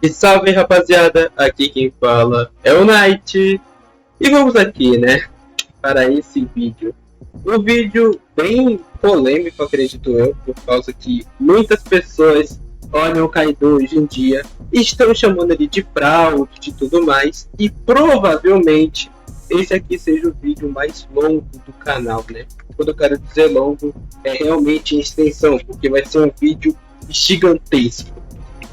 E salve rapaziada, aqui quem fala é o Knight. E vamos aqui, né, para esse vídeo. Um vídeo bem polêmico, acredito eu, por causa que muitas pessoas olham o Kaido hoje em dia e estão chamando ele de fraude e tudo mais. E provavelmente esse aqui seja o vídeo mais longo do canal, né? Quando eu quero dizer longo, é realmente em extensão, porque vai ser um vídeo gigantesco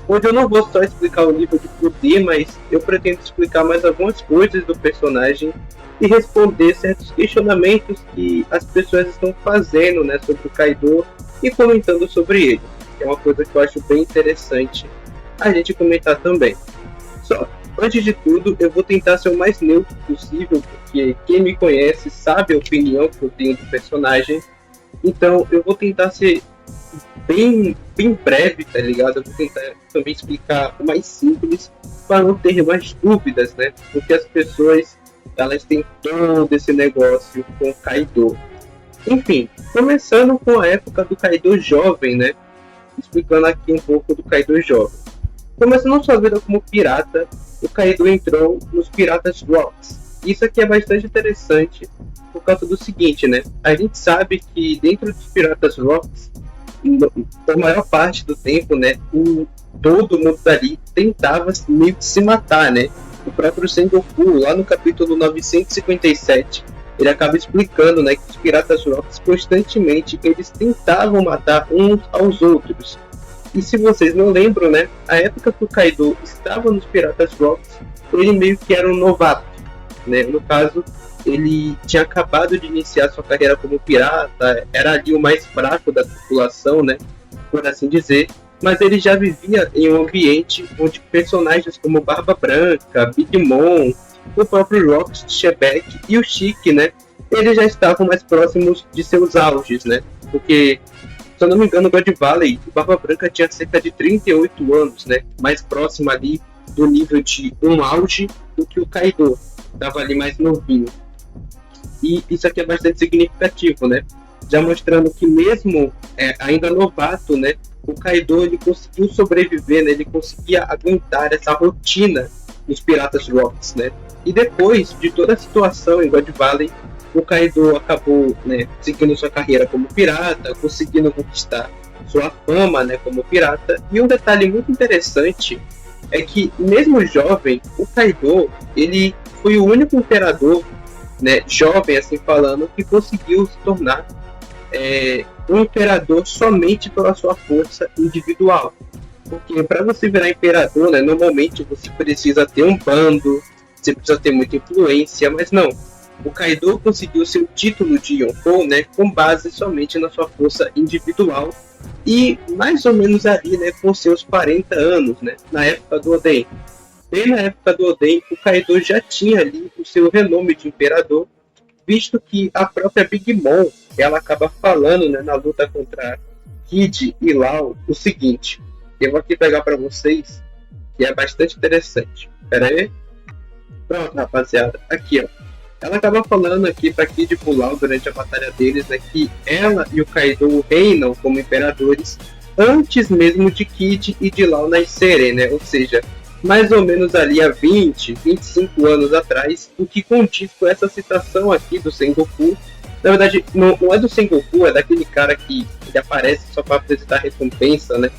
onde eu não vou só explicar o nível de poder, mas eu pretendo explicar mais algumas coisas do personagem e responder certos questionamentos que as pessoas estão fazendo, né, sobre o Kaido e comentando sobre ele. É uma coisa que eu acho bem interessante a gente comentar também. Só, antes de tudo, eu vou tentar ser o mais neutro possível, porque quem me conhece sabe a opinião que eu tenho do personagem. Então eu vou tentar ser bem breve, tá ligado? Eu vou tentar também explicar o mais simples para não ter mais dúvidas, né? Porque as pessoas, elas têm todo esse negócio com o Kaido. Enfim, começando com a época do Kaido jovem, né? Explicando aqui um pouco do Kaido jovem. Começando sua vida como pirata, o Kaido entrou nos Piratas Rocks. Isso aqui é bastante interessante por causa do seguinte, né? A gente sabe que dentro dos Piratas Rocks, a maior parte do tempo, né, todo mundo dali tentava meio que se matar, né? O próprio Sengoku, lá no capítulo 957, ele acaba explicando, né, que os Piratas Rocks constantemente eles tentavam matar uns aos outros. E se vocês não lembram, né, a época que o Kaido estava nos Piratas Rocks, ele meio que era um novato, né? No caso, ele tinha acabado de iniciar sua carreira como pirata, era ali o mais fraco da tripulação, né, por assim dizer, mas ele já vivia em um ambiente onde personagens como Barba Branca, Big Mom, o próprio Rox Shebeck e o Chique, né, eles já estavam mais próximos de seus auges, né, porque, se eu não me engano, o God Valley, o Barba Branca tinha cerca de 38 anos, né, mais próximo ali do nível de um auge do que o Kaido, estava ali mais novinho. E isso aqui é bastante significativo, né? Já mostrando que mesmo ainda novato, né, o Kaido ele conseguiu sobreviver, né? Ele conseguia aguentar essa rotina nos Piratas Rocks, né? E depois de toda a situação em God Valley, o Kaido acabou, né, seguindo sua carreira como pirata, conseguindo conquistar sua fama, né, como pirata. E um detalhe muito interessante é que mesmo jovem, o Kaido ele foi o único imperador, né, jovem assim falando, que conseguiu se tornar um imperador somente pela sua força individual. Porque para você virar imperador, né, normalmente você precisa ter um bando, você precisa ter muita influência, mas não. O Kaido conseguiu seu título de Yonkou, né, com base somente na sua força individual e mais ou menos ali, né, com seus 40 anos, né, na época do Oden. Bem na época do Oden, o Kaido já tinha ali o seu renome de imperador, visto que a própria Big Mom, ela acaba falando, né, na luta contra Kid e Lau o seguinte. Eu vou aqui pegar para vocês, que é bastante interessante. Pera aí. Pronto, rapaziada. Aqui, ó. Ela acaba falando aqui para Kid e Lau durante a batalha deles, né, que ela e o Kaido reinam como imperadores antes mesmo de Kid e de Lau nascerem, né? Ou seja, mais ou menos ali há 20, 25 anos atrás, o que condiz com essa citação aqui do Sengoku. Na verdade, não é do Sengoku, é daquele cara que ele aparece só para apresentar recompensa, né?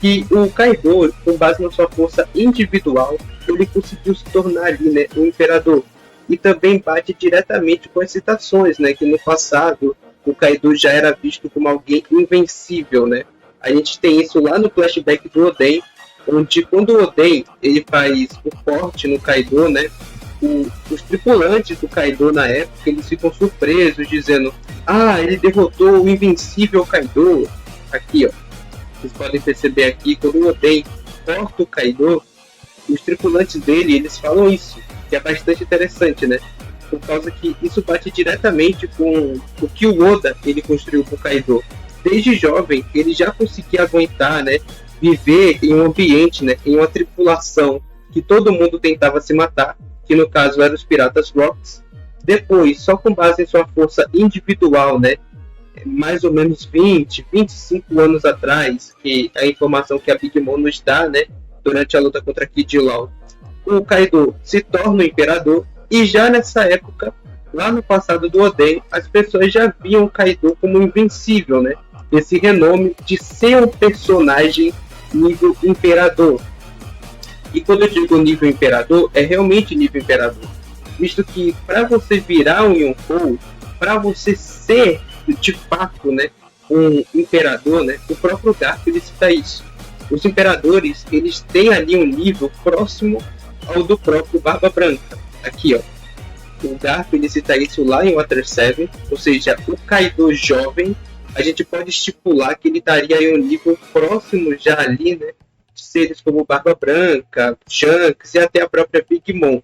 Que o Kaido, com base na sua força individual, ele conseguiu se tornar ali, né, um imperador. E também bate diretamente com as citações, né, que no passado o Kaido já era visto como alguém invencível, né? A gente tem isso lá no flashback do Oden, onde quando o Oden ele faz o corte no Kaido, né, os tripulantes do Kaido na época eles ficam surpresos, dizendo: ah, ele derrotou o invencível Kaido. Aqui, ó, vocês podem perceber aqui, quando o Oden corta o Kaido, os tripulantes dele eles falam isso, que é bastante interessante, né? Por causa que isso bate diretamente com o que o Oda ele construiu com o Kaido. Desde jovem, ele já conseguia aguentar, né, viver em um ambiente, né, em uma tripulação que todo mundo tentava se matar, que no caso eram os Piratas Rocks. Depois, só com base em sua força individual, né, mais ou menos 20, 25 anos atrás, que é a informação que a Big Mom nos dá, né, durante a luta contra Kid Law, o Kaido se torna o imperador, e já nessa época, lá no passado do Oden, as pessoas já viam o Kaido como invencível, né? Esse renome de ser um personagem nível imperador. E quando eu digo nível imperador, é realmente nível imperador. Visto que para você virar um Yonkou, para você ser de fato, né, um imperador, né, o próprio Garp ele cita isso. Os imperadores, eles têm ali um nível próximo ao do próprio Barba Branca. Aqui, ó. O Garp ele cita isso lá em Water 7, ou seja, o Kaido jovem, a gente pode estipular que ele estaria em um nível próximo já ali, né, de seres como Barba Branca, Shanks e até a própria Big Mom.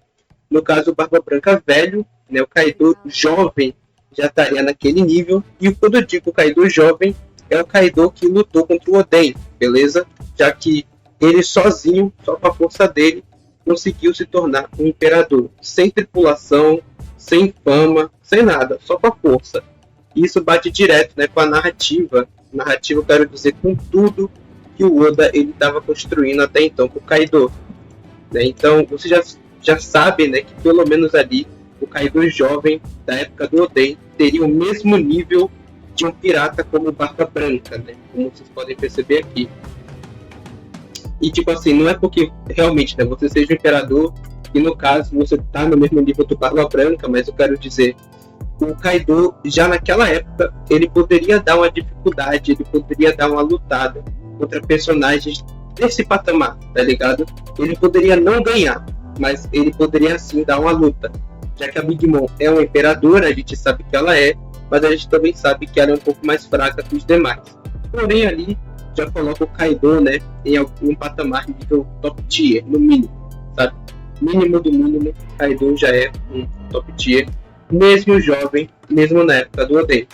No caso, o Barba Branca velho, né, o Kaido jovem já estaria naquele nível. E quando eu digo Kaido jovem, é o Kaido que lutou contra o Oden, beleza? Já que ele sozinho, só com a força dele, conseguiu se tornar um imperador. Sem tripulação, sem fama, sem nada, só com a força. E isso bate direto, né, com a narrativa. Narrativa, eu quero dizer, com tudo que o Oda estava construindo até então com o Kaido. Né? Então, você já sabe, né, que pelo menos ali, o Kaido jovem da época do Oden teria o mesmo nível de um pirata como o Barba Branca, né? Como vocês podem perceber aqui. E tipo assim, não é porque realmente, né, você seja o imperador e no caso você tá no mesmo nível do Barba Branca, mas eu quero dizer, o Kaido já naquela época ele poderia dar uma dificuldade, ele poderia dar uma lutada contra personagens desse patamar, tá ligado? Ele poderia não ganhar, mas ele poderia sim dar uma luta. Já que a Big Mom é uma imperadora, a gente sabe que ela é, mas a gente também sabe que ela é um pouco mais fraca que os demais. Porém, ali já coloca o Kaido, né, em algum patamar nível top tier, no mínimo, sabe? Mínimo do mínimo, Kaido já é um top tier, mesmo jovem, mesmo na época do Oden.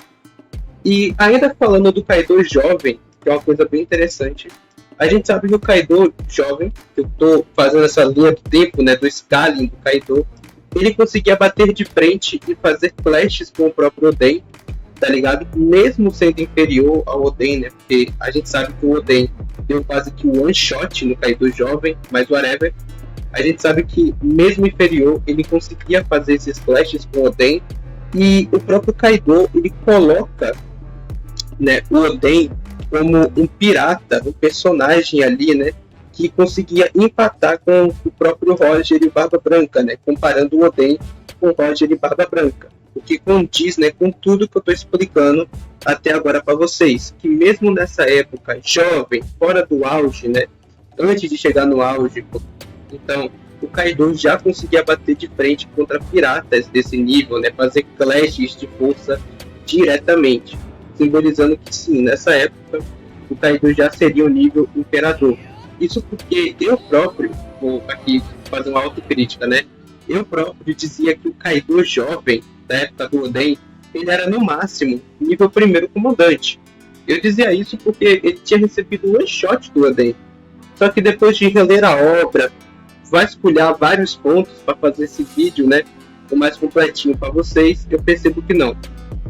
E ainda falando do Kaido jovem, que é uma coisa bem interessante, a gente sabe que o Kaido jovem, que eu tô fazendo essa linha do tempo, né, do scaling do Kaido, ele conseguia bater de frente e fazer flashes com o próprio Oden, tá ligado? Mesmo sendo inferior ao Oden, né? Porque a gente sabe que o Oden deu quase que um one shot no Kaido jovem, mas whatever. A gente sabe que mesmo inferior, ele conseguia fazer esses flashes com o Oden. E o próprio Kaido, ele coloca, né, o Oden como um pirata, um personagem ali, né? Que conseguia empatar com o próprio Roger e Barba Branca, né? Comparando o Oden com o Roger e Barba Branca. O que condiz, né, com tudo que eu estou explicando até agora para vocês. Que mesmo nessa época, jovem, fora do auge, né? Antes de chegar no auge, então, o Kaido já conseguia bater de frente contra piratas desse nível, né? Fazer clashes de força diretamente. Simbolizando que sim, nessa época, o Kaido já seria o nível imperador. Isso porque eu próprio, vou aqui fazer uma autocrítica, né? Eu próprio dizia que o Kaido jovem, da época do Oden, ele era no máximo nível primeiro comandante. Eu dizia isso porque ele tinha recebido um one shot do Oden. Só que depois de reler a obra, vasculhar vários pontos para fazer esse vídeo, né, o mais completinho para vocês, eu percebo que não.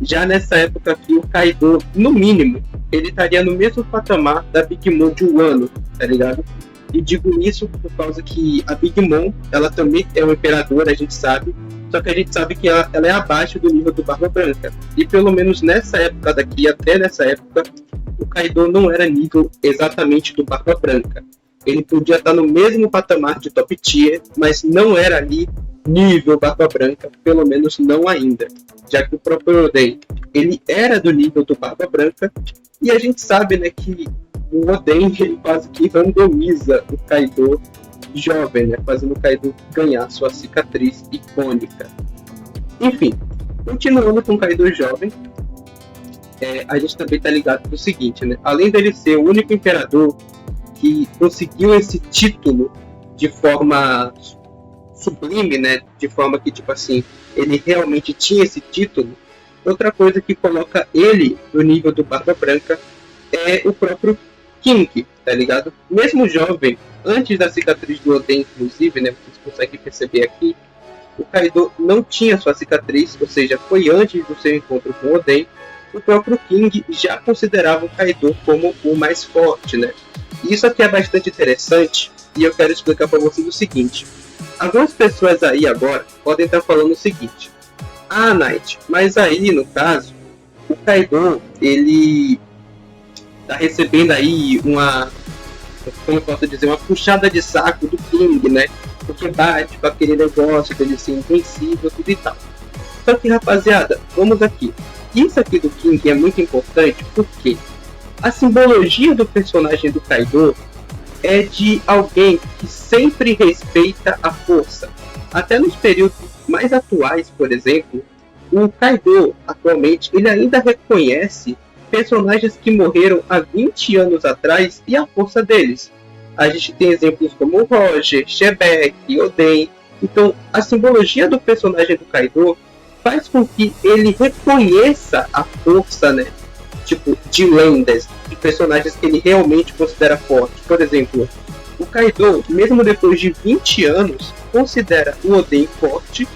Já nessa época aqui, o Kaido, no mínimo, ele estaria no mesmo patamar da Big Mom de Wano, tá ligado? E digo isso por causa que a Big Mom, ela também é uma imperadora, a gente sabe, só que a gente sabe que ela é abaixo do nível do Barba Branca. E pelo menos nessa época daqui, até nessa época, o Kaido não era nível exatamente do Barba Branca. Ele podia estar no mesmo patamar de top tier, mas não era ali nível Barba Branca, pelo menos não ainda. Já que o próprio Oden, ele era do nível do Barba Branca, e a gente sabe, né, que o Oden, ele quase que randomiza o Kaido jovem, né, fazendo o Kaido ganhar sua cicatriz icônica. Enfim, continuando com o Kaido jovem, a gente também tá ligado pro seguinte, né, além dele ser o único imperador que conseguiu esse título de forma sublime, né, de forma que, tipo assim, ele realmente tinha esse título, outra coisa que coloca ele no nível do Barba Branca é o próprio King, tá ligado? Mesmo jovem, antes da cicatriz do Oden, inclusive, né, vocês conseguem perceber aqui, o Kaido não tinha sua cicatriz, ou seja, foi antes do seu encontro com o Oden, o próprio King já considerava o Kaido como o mais forte, né? E isso aqui é bastante interessante, e eu quero explicar para vocês o seguinte. Algumas pessoas aí agora podem estar falando o seguinte: ah, Knight, mas aí no caso, o Kaido, ele tá recebendo aí uma, como eu posso dizer, uma puxada de saco do King, né? Porque bate com aquele negócio dele ser invencível, tudo e tal. Só que, rapaziada, vamos aqui. Isso aqui do King é muito importante porque a simbologia do personagem do Kaido é de alguém que sempre respeita a força. Até nos períodos mais atuais, por exemplo, o Kaido, atualmente, ele ainda reconhece personagens que morreram há 20 anos atrás e a força deles. A gente tem exemplos como Roger, Shebeck, Oden. Então, a simbologia do personagem do Kaido faz com que ele reconheça a força, né? Tipo, de lendas, de personagens que ele realmente considera fortes. Por exemplo, o Kaido, mesmo depois de 20 anos, considera o Oden forte,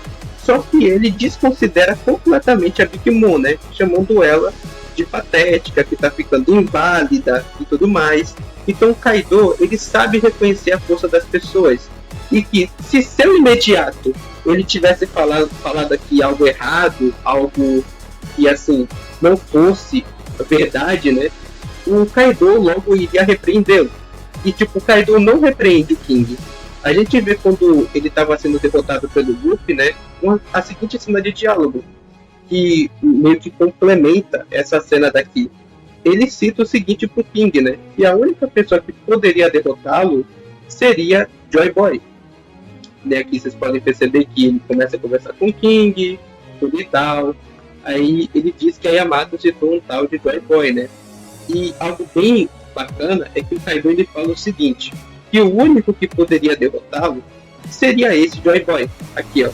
só que ele desconsidera completamente a Big Mom, né? Chamando ela de patética, que tá ficando inválida e tudo mais. Então o Kaido, ele sabe reconhecer a força das pessoas. E que se seu imediato ele tivesse falado aqui algo errado, algo que assim não fosse verdade, né? O Kaido logo iria repreendê-lo. E tipo, o Kaido não repreende o King. A gente vê quando ele estava sendo derrotado pelo Luffy, né? A seguinte cena de diálogo, que meio que complementa essa cena daqui. Ele cita o seguinte pro King, né? E a única pessoa que poderia derrotá-lo seria Joy Boy. Né, aqui vocês podem perceber que ele começa a conversar com o King, tudo e tal. Aí ele diz que a Yamato citou um tal de Joy Boy, né? E algo bem bacana é que o Kaido ele fala o seguinte, que o único que poderia derrotá-lo seria esse Joy Boy. Aqui, ó.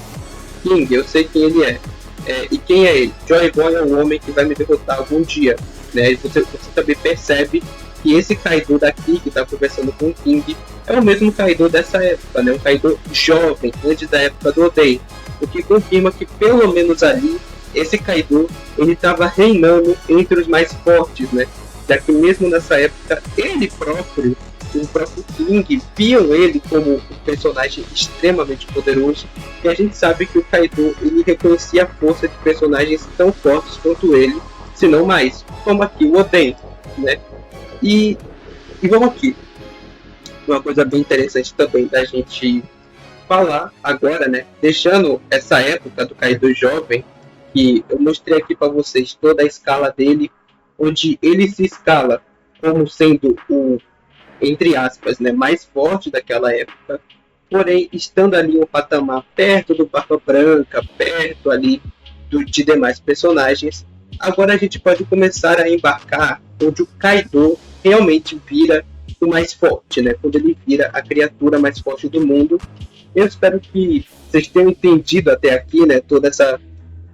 King, eu sei quem ele é. E quem é ele? Joy Boy é um homem que vai me derrotar algum dia. Né? E você também percebe que esse Kaido daqui, que está conversando com o King, é o mesmo Kaido dessa época, né? Um Kaido jovem, antes da época do Oden. O que confirma que, pelo menos ali, esse Kaido, ele estava reinando entre os mais fortes, né? Já que mesmo nessa época, ele próprio, o próprio King, viam ele como um personagem extremamente poderoso. E a gente sabe que o Kaido, ele reconhecia a força de personagens tão fortes quanto ele, se não mais. Como aqui o Oden, né? E vamos aqui. Uma coisa bem interessante também da gente falar agora, né? Deixando essa época do Kaido jovem, que eu mostrei aqui para vocês toda a escala dele, onde ele se escala como sendo o, entre aspas, né, mais forte daquela época, porém estando ali um patamar perto do Barba Branca, perto ali de demais personagens. Agora a gente pode começar a embarcar onde o Kaido realmente vira o mais forte, né? Quando ele vira a criatura mais forte do mundo. Eu espero que vocês tenham entendido até aqui, né? Toda essa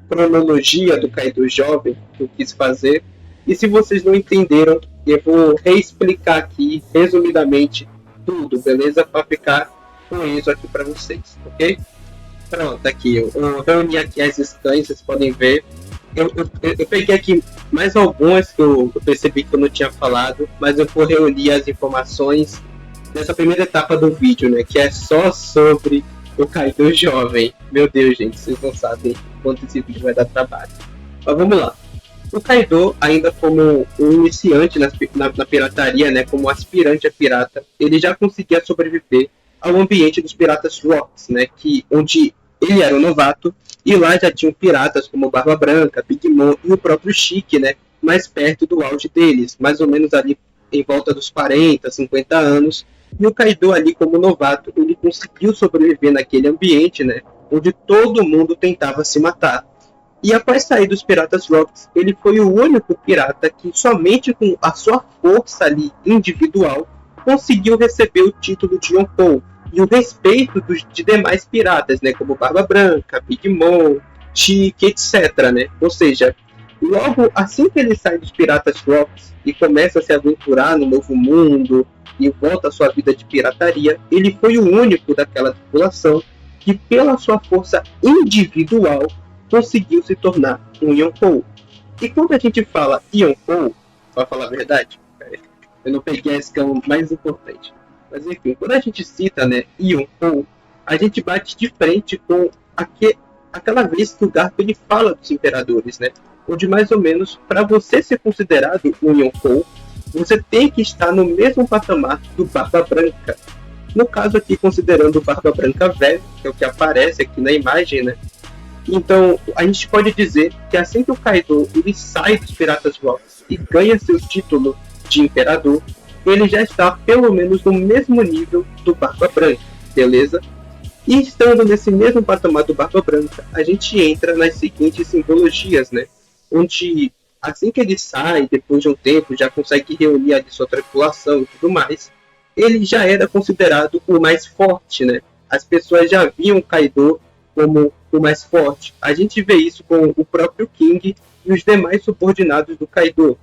cronologia do Kaido jovem que eu quis fazer. E se vocês não entenderam, eu vou reexplicar aqui, resumidamente, tudo, beleza? Para ficar com isso aqui para vocês, ok? Pronto, aqui. Eu reuni aqui as scans, vocês podem ver. Eu peguei aqui mais algumas que eu percebi que eu não tinha falado, mas eu vou reunir as informações dessa primeira etapa do vídeo, né? Que é só sobre o Kaido jovem. Meu Deus, gente, vocês não sabem quanto esse vídeo vai dar trabalho. Mas vamos lá. O Kaido, ainda como um iniciante na pirataria, né? Como aspirante a pirata, ele já conseguia sobreviver ao ambiente dos piratas Rocks, né? Onde ele era um novato, e lá já tinham piratas como Barba Branca, Big Mom e o próprio Chique, né? Mais perto do auge deles, mais ou menos ali em volta dos 40, 50 anos. E o Kaido ali como novato, ele conseguiu sobreviver naquele ambiente, né? Onde todo mundo tentava se matar. E após sair dos Piratas Rocks, ele foi o único pirata que somente com a sua força ali individual conseguiu receber o título de Yonkou e o respeito de demais piratas, né, como Barba Branca, Big Mom, Chique, etc, né? Ou seja, logo assim que ele sai dos Piratas Rocks e começa a se aventurar no novo mundo e volta à sua vida de pirataria, ele foi o único daquela tripulação que, pela sua força individual, conseguiu se tornar um Yonkou. E quando a gente fala Yonkou, para falar a verdade, eu não peguei a escala mais importante. Mas enfim, quando a gente cita, né, Yonkou, a gente bate de frente com aquela vez que o Garp ele fala dos imperadores, né? Onde mais ou menos, para você ser considerado um Yonkou, você tem que estar no mesmo patamar do Barba Branca. No caso aqui, considerando o Barba Branca velho, que é o que aparece aqui na imagem, né? Então, a gente pode dizer que assim que o Kaido ele sai dos Piratas Rocks e ganha seu título de Imperador, ele já está pelo menos no mesmo nível do Barba Branca, beleza? E estando nesse mesmo patamar do Barba Branca, a gente entra nas seguintes simbologias, né? Onde, assim que ele sai, depois de um tempo, já consegue reunir ali sua tripulação e tudo mais, ele já era considerado o mais forte, né? As pessoas já viam Kaido como o mais forte. A gente vê isso com o próprio King e os demais subordinados do Kaido.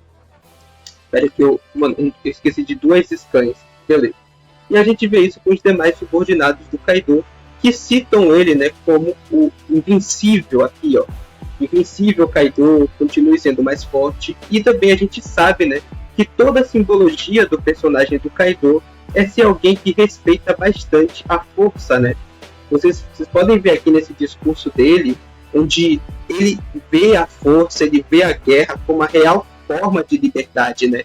Espera que eu esqueci de 2 scans. Beleza. E a gente vê isso com os demais subordinados do Kaido, que citam ele, né, como o invencível aqui, ó. Invencível Kaido, continue sendo mais forte. E também a gente sabe, né, que toda a simbologia do personagem do Kaido é ser alguém que respeita bastante a força, né? Vocês podem ver aqui nesse discurso dele, onde ele vê a força, ele vê a guerra como a real forma de liberdade, né?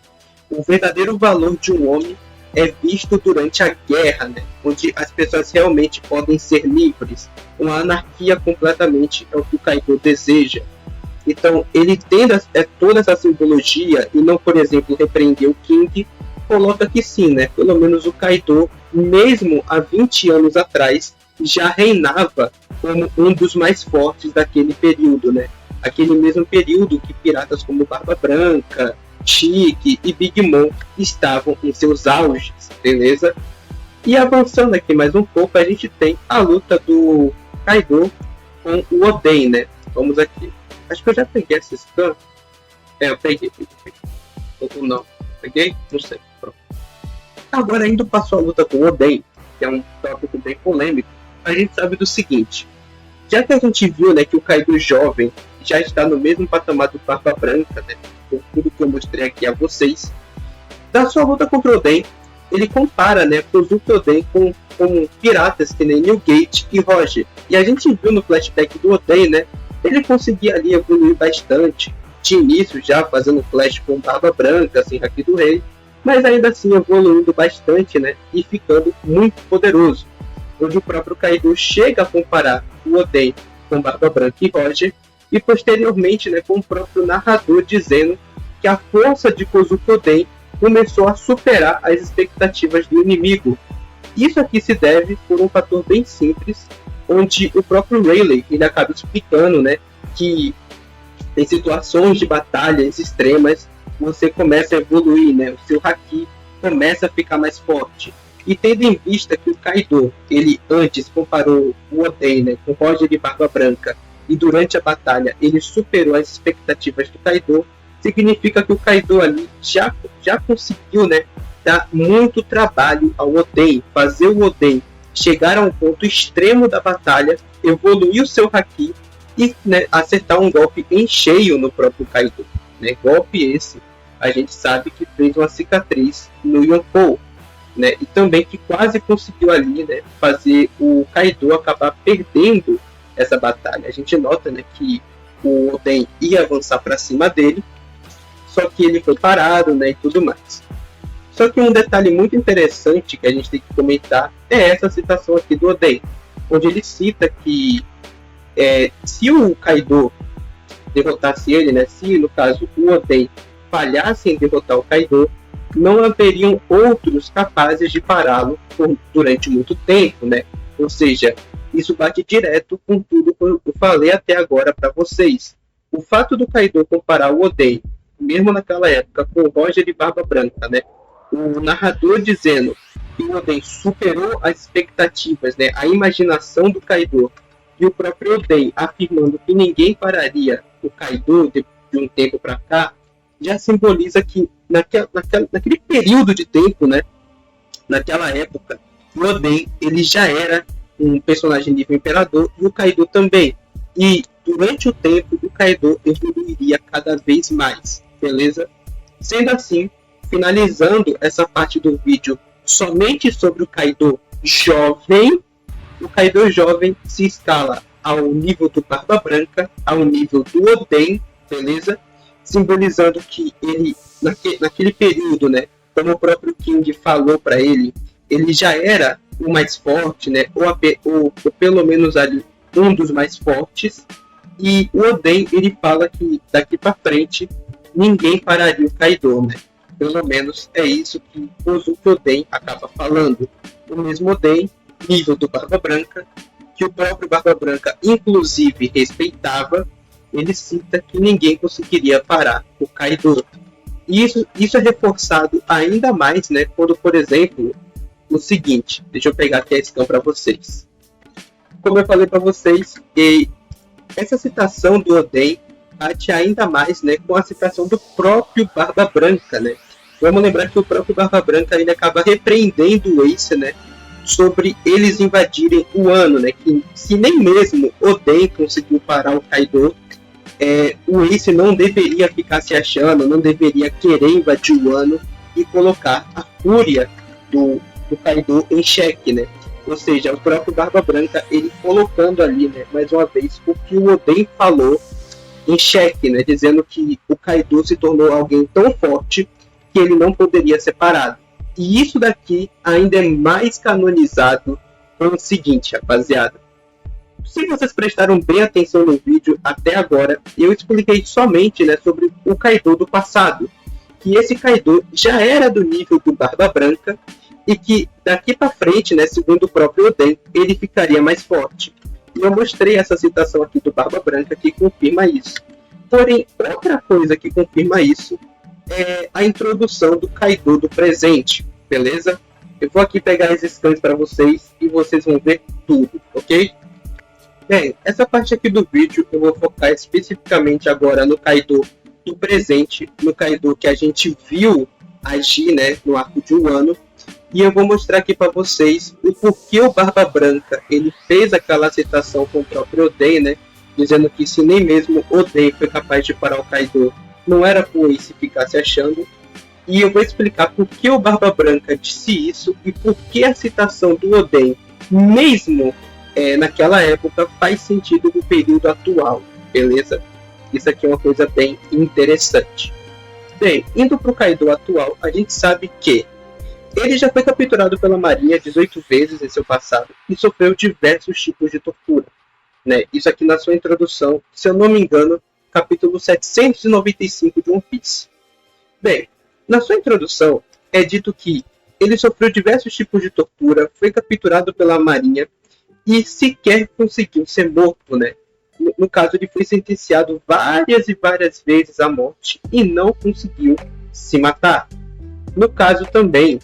O verdadeiro valor de um homem é visto durante a guerra, né? Onde as pessoas realmente podem ser livres. Uma anarquia completamente é o que o Kaido deseja. Então, ele tendo toda essa simbologia e não, por exemplo, repreender o King, coloca que sim, né? Pelo menos o Kaido, mesmo há 20 anos atrás, já reinava como um dos mais fortes daquele período, né? Aquele mesmo período que piratas como Barba Branca, Chique e Big Mom estavam em seus auges, beleza? E avançando aqui mais um pouco, a gente tem a luta do Kaido com o Oden, né? Vamos aqui. Acho que eu já peguei essa scan. Eu peguei. Ou não. Peguei? Não sei. Pronto. Agora, indo para a luta com o Oden, que é um tópico bem polêmico, a gente sabe do seguinte. Já que a gente viu, né, que o Kaido jovem já está no mesmo patamar do Barba Branca, né, por tudo que eu mostrei aqui a vocês, da sua luta contra o Oden, ele compara, né, Kozuki Oden com piratas que nem Newgate e Roger. E a gente viu no flashback do Oden, né, ele conseguia ali evoluir bastante, de início já fazendo flash com Barba Branca, assim, Haki do Rei, mas ainda assim evoluindo bastante, né, e ficando muito poderoso. Onde o próprio Kaido chega a comparar o Oden com Barba Branca e Roger, e posteriormente, né, com o próprio narrador dizendo que a força de Kozuki Oden começou a superar as expectativas do inimigo. Isso aqui se deve por um fator bem simples, onde o próprio Rayleigh ele acaba explicando, né, que em situações de batalhas extremas você começa a evoluir, né, o seu Haki começa a ficar mais forte. E tendo em vista que o Kaido, ele antes comparou o Oden, né, com Roger de Barba Branca, e durante a batalha ele superou as expectativas do Kaido, significa que o Kaido ali já conseguiu, né, dar muito trabalho ao Oden, fazer o Oden chegar a um ponto extremo da batalha, evoluir o seu Haki e, né, acertar um golpe em cheio no próprio Kaido. Né? Golpe esse, a gente sabe que fez uma cicatriz no Yonkou, né? E também que quase conseguiu ali, né, fazer o Kaido acabar perdendo essa batalha. A gente nota, né, que o Oden ia avançar para cima dele, só que ele foi parado, né, e tudo mais. Só que um detalhe muito interessante que a gente tem que comentar é essa citação aqui do Oden, onde ele cita que se o Kaido derrotasse ele, né, se no caso o Oden falhasse em derrotar o Kaido, não haveriam outros capazes de pará-lo durante muito tempo, né? Ou seja, isso bate direto com tudo que eu falei até agora para vocês. O fato do Kaido comparar o Oden, mesmo naquela época, com o Roger de Barba Branca, né? O narrador dizendo que o Oden superou as expectativas, né? A imaginação do Kaido, e o próprio Oden afirmando que ninguém pararia o Kaido de um tempo para cá, já simboliza que naquele período de tempo, né, naquela época, o Oden ele já era um personagem nível imperador e o Kaido também. E durante o tempo, o Kaido evoluiria cada vez mais, beleza? Sendo assim, finalizando essa parte do vídeo somente sobre o Kaido jovem, o Kaido jovem se escala ao nível do Barba Branca, ao nível do Oden, beleza? Simbolizando que ele, naquele período, né, como o próprio King falou para ele já era o mais forte, né, ou pelo menos ali um dos mais fortes. E o Oden, ele fala que daqui para frente ninguém pararia o Kaido, né? Pelo menos é isso que o Oden acaba falando. O mesmo Oden, nível do Barba Branca, que o próprio Barba Branca inclusive respeitava, ele cita que ninguém conseguiria parar o Kaido. E isso é reforçado ainda mais, né, quando, por exemplo, o seguinte, deixa eu pegar aqui a scan para vocês. Como eu falei para vocês, essa citação do Oden bate ainda mais, né, com a citação do próprio Barba Branca, né? Vamos lembrar que o próprio Barba Branca ele acaba repreendendo o Ace, né, sobre eles invadirem o Wano, né? Que se nem mesmo Oden conseguiu parar o Kaido, o Ace não deveria ficar se achando, não deveria querer invadir o Wano e colocar a fúria do Kaido em xeque, né? Ou seja, o próprio Barba Branca, ele colocando ali, né, mais uma vez, o que o Oden falou em xeque, né, dizendo que o Kaido se tornou alguém tão forte que ele não poderia ser parado. E isso daqui ainda é mais canonizado com o seguinte, rapaziada. Se vocês prestaram bem atenção no vídeo até agora, eu expliquei somente, né, sobre o Kaido do passado. Que esse Kaido já era do nível do Barba Branca e que daqui para frente, né, segundo o próprio Oden, ele ficaria mais forte. E eu mostrei essa citação aqui do Barba Branca que confirma isso. Porém, outra coisa que confirma isso é a introdução do Kaido do presente, beleza? Eu vou aqui pegar as scans para vocês e vocês vão ver tudo, ok? Bem, essa parte aqui do vídeo eu vou focar especificamente agora no Kaido do presente, no Kaido que a gente viu agir, né, no arco de Wano. E eu vou mostrar aqui para vocês o porquê o Barba Branca ele fez aquela citação com o próprio Oden, né, dizendo que se nem mesmo Oden foi capaz de parar o Kaido, não era por Ace ficar se achando. E eu vou explicar por que o Barba Branca disse isso e por que a citação do Oden, mesmo naquela época, faz sentido no período atual, beleza? Isso aqui é uma coisa bem interessante. Bem, indo para o Kaido atual, a gente sabe que ele já foi capturado pela Marinha 18 vezes em seu passado e sofreu diversos tipos de tortura, né? Isso aqui na sua introdução, se eu não me engano, capítulo 795 de One Piece. Bem, na sua introdução é dito que ele sofreu diversos tipos de tortura, foi capturado pela Marinha e sequer conseguiu ser morto, né? No caso, ele foi sentenciado várias e várias vezes à morte e não conseguiu se matar. No caso também,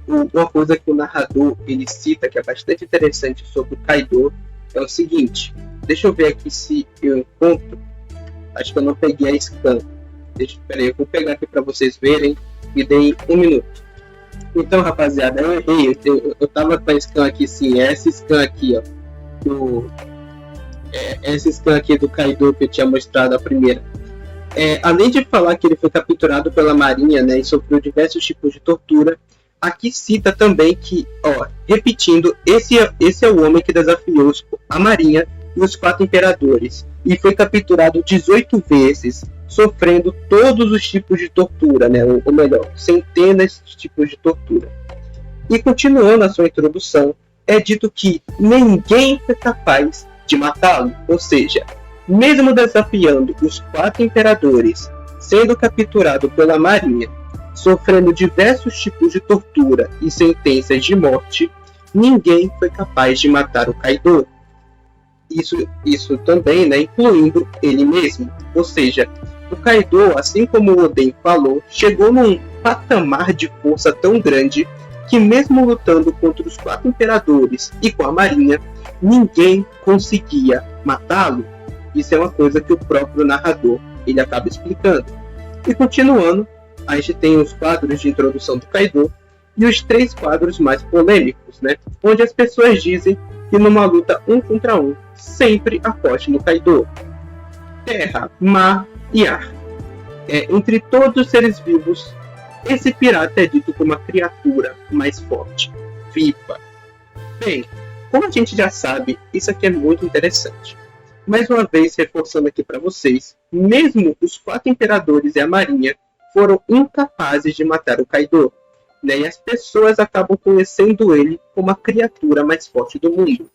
uma coisa que o narrador ele cita que é bastante interessante sobre o Kaido é o seguinte. Deixa eu ver aqui se eu encontro. Acho que eu não peguei a scan. Peraí, eu vou pegar aqui para vocês verem. Me deem um minuto. Então, rapaziada, eu errei. Eu tava com a scan aqui, sim. É essa scan aqui, ó. Essa scan aqui do Kaido que eu tinha mostrado a primeira. Além de falar que ele foi capturado pela Marinha, né, e sofreu diversos tipos de tortura, aqui cita também que, ó, repetindo, esse é o homem que desafiou a Marinha e os 4 imperadores e foi capturado 18 vezes, sofrendo todos os tipos de tortura, né, ou melhor, centenas de tipos de tortura. E continuando a sua introdução, é dito que ninguém foi capaz de matá-lo, ou seja, mesmo desafiando os 4 imperadores, sendo capturado pela Marinha, sofrendo diversos tipos de tortura e sentenças de morte, ninguém foi capaz de matar o Kaido. Isso também, né, incluindo ele mesmo. Ou seja, o Kaido, assim como o Oden falou, chegou num patamar de força tão grande que mesmo lutando contra os 4 imperadores e com a Marinha, ninguém conseguia matá-lo. Isso é uma coisa que o próprio narrador ele acaba explicando. E continuando, a gente tem os quadros de introdução do Kaido e os 3 quadros mais polêmicos, né? Onde as pessoas dizem que numa luta 1 contra 1, sempre aposte no Kaido. Terra, mar e ar. Entre todos os seres vivos, esse pirata é dito como a criatura mais forte, viva. Bem, como a gente já sabe, isso aqui é muito interessante. Mais uma vez, reforçando aqui para vocês, mesmo os 4 imperadores e a marinha foram incapazes de matar o Kaido, né? E as pessoas acabam conhecendo ele como a criatura mais forte do mundo.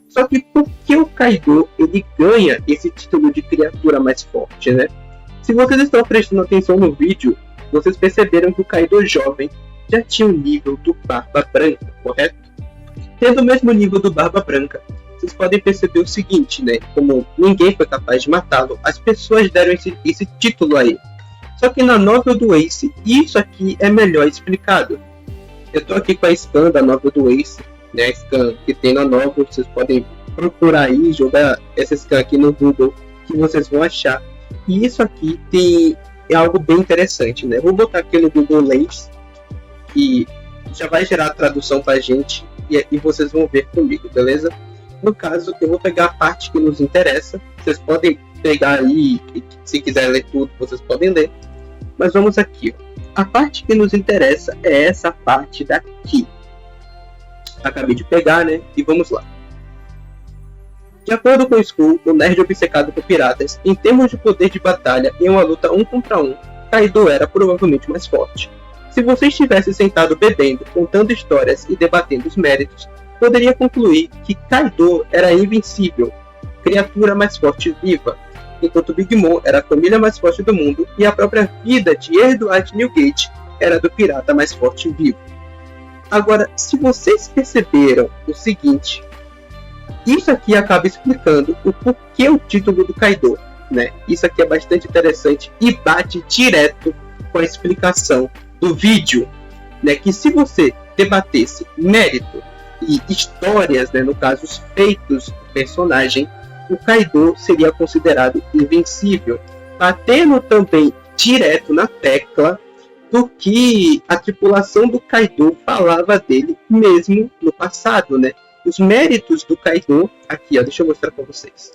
Só que por que o Kaido ele ganha esse título de criatura mais forte, né? Se vocês estão prestando atenção no vídeo, vocês perceberam que o Kaido jovem já tinha o nível do Barba Branca, correto? Tendo o mesmo nível do Barba Branca, vocês podem perceber o seguinte, né? Como ninguém foi capaz de matá-lo, as pessoas deram esse título a ele. Só que na novel do Ace, isso aqui é melhor explicado. Eu tô aqui com a scan da novel do Ace, né? A scan que tem na novel, vocês podem procurar aí, jogar essa scan aqui no Google, que vocês vão achar. E isso aqui é algo bem interessante, né? Vou botar aqui no Google Lens, que já vai gerar a tradução pra gente, e vocês vão ver comigo, beleza? No caso, eu vou pegar a parte que nos interessa. Vocês podem pegar aí, se quiser ler tudo, vocês podem ler. Mas vamos aqui, ó. A parte que nos interessa é essa parte daqui. Acabei de pegar, né? E vamos lá. De acordo com o Skull, o nerd obcecado por piratas, em termos de poder de batalha em uma luta 1 contra 1, Kaido era provavelmente mais forte. Se você estivesse sentado bebendo, contando histórias e debatendo os méritos, poderia concluir que Kaido era invencível, criatura mais forte viva, enquanto Big Mom era a família mais forte do mundo e a própria vida de Edward Newgate era do pirata mais forte vivo. Agora, se vocês perceberam o seguinte, isso aqui acaba explicando o porquê o título do Kaido, né? Isso aqui é bastante interessante e bate direto com a explicação do vídeo, né? Que se você debatesse mérito e histórias, né? No caso, os feitos do personagem, o Kaido seria considerado invencível, batendo também direto na tecla do que a tripulação do Kaido falava dele mesmo no passado, né? Os méritos do Kaido, aqui ó, deixa eu mostrar para vocês.